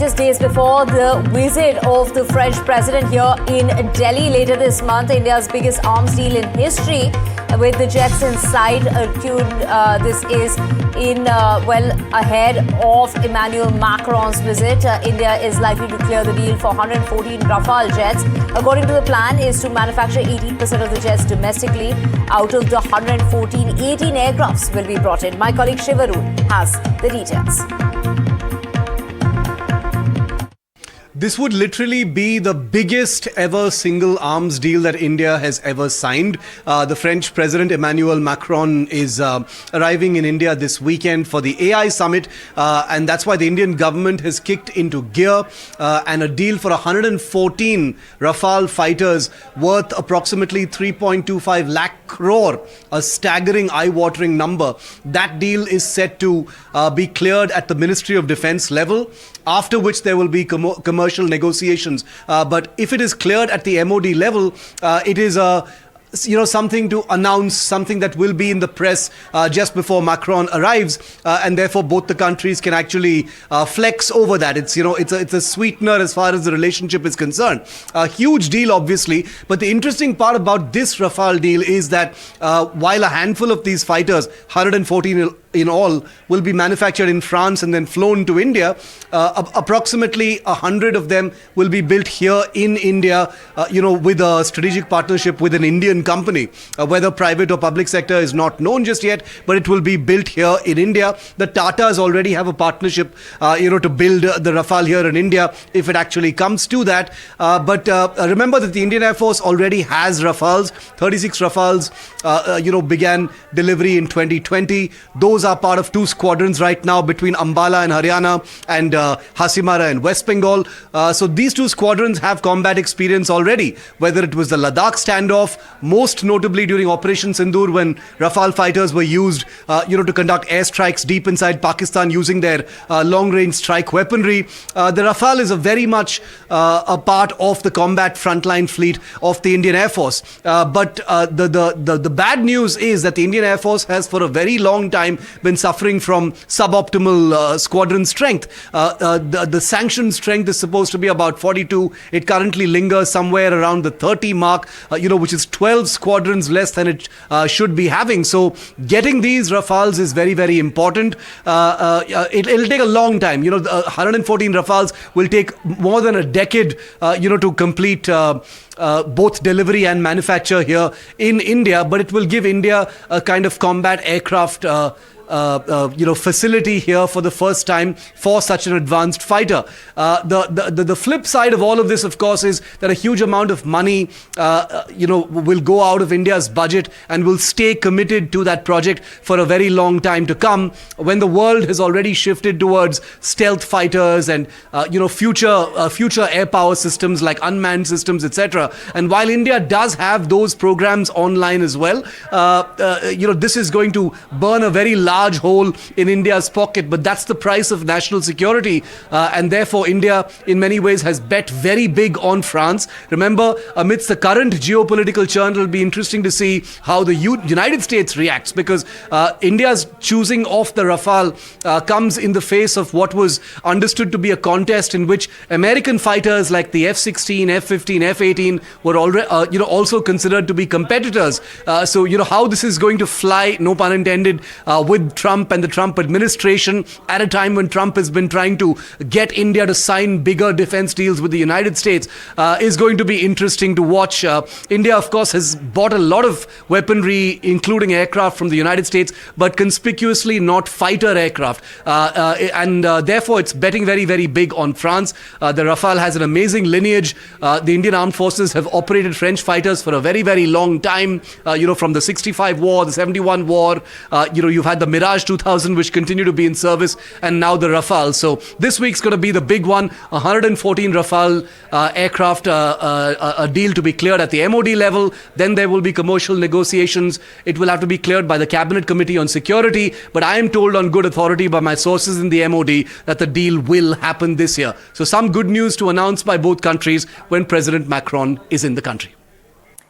Just days before the visit of the French president here in Delhi later this month, India's biggest arms deal in history with the jets in sight. This is well ahead of Emmanuel Macron's visit. India is likely to clear the deal for 114 Rafale jets. According to the plan, is to manufacture 18% of the jets domestically. Out of the 114, 18 aircrafts will be brought in. My colleague Shivarun has the details. This would literally be the biggest ever single arms deal that India has ever signed. The French President Emmanuel Macron is arriving in India this weekend for the AI summit, and that's why the Indian government has kicked into gear, and a deal for 114 Rafale fighters worth approximately 3.25 lakh crore, a staggering, eye-watering number. That deal is set to be cleared at the Ministry of Defence level, after which there will be commercial negotiations. But if it is cleared at the MOD level, it is something to announce, something that will be in the press just before Macron arrives, and therefore both the countries can actually flex over that. It's a sweetener as far as the relationship is concerned. A huge deal, obviously, but the interesting part about this Rafale deal is that while a handful of these fighters, 114 in all, will be manufactured in France and then flown to India, approximately 100 of them will be built here in India, with a strategic partnership with an Indian company. Whether private or public sector is not known just yet, but it will be built here in India. The Tatas already have a partnership, to build the Rafale here in India, if it actually comes to that. But remember that the Indian Air Force already has Rafales. 36 Rafales, began delivery in 2020. Those are part of two squadrons right now between Ambala in Haryana and Hasimara in West Bengal. So these two squadrons have combat experience already, whether it was the Ladakh standoff, most notably during Operation Sindoor, when Rafale fighters were used, to conduct airstrikes deep inside Pakistan using their long-range strike weaponry. The Rafale is a very much a part of the combat frontline fleet of the Indian Air Force. But the bad news is that the Indian Air Force has for a very long time been suffering from suboptimal squadron strength. The sanctioned strength is supposed to be about 42. It currently lingers somewhere around the 30 mark, which is 12 squadrons less than it should be having. So getting these Rafales is very, very important. It'll take a long time. 114 Rafales will take more than a decade, to complete both delivery and manufacture here in India, but it will give India a kind of combat aircraft facility here for the first time for such an advanced fighter. The flip side of all of this, of course, is that a huge amount of money, will go out of India's budget and will stay committed to that project for a very long time to come, when the world has already shifted towards stealth fighters and, future air power systems like unmanned systems, etc. And while India does have those programs online as well, this is going to burn a very large hole in India's pocket, but that's the price of national security, and therefore India in many ways has bet very big on France. Remember, amidst the current geopolitical churn, it'll be interesting to see how the United States reacts, because India's choosing of the Rafale comes in the face of what was understood to be a contest in which American fighters like the F-16, F-15, F-18 were already, also considered to be competitors. So how this is going to fly, no pun intended, with Trump and the Trump administration at a time when Trump has been trying to get India to sign bigger defense deals with the United States, is going to be interesting to watch. India, of course, has bought a lot of weaponry, including aircraft from the United States, but conspicuously not fighter aircraft. And therefore, it's betting very, very big on France. The Rafale has an amazing lineage. The Indian Armed Forces have operated French fighters for a very, very long time, from the 65 war, the 71 war, you've had the Mirage 2000, which continue to be in service, and now the Rafale. So this week's going to be the big one. 114 Rafale aircraft, a deal to be cleared at the MOD level. Then there will be commercial negotiations. It will have to be cleared by the Cabinet Committee on Security. But I am told on good authority by my sources in the MOD that the deal will happen this year. So some good news to announce by both countries when President Macron is in the country.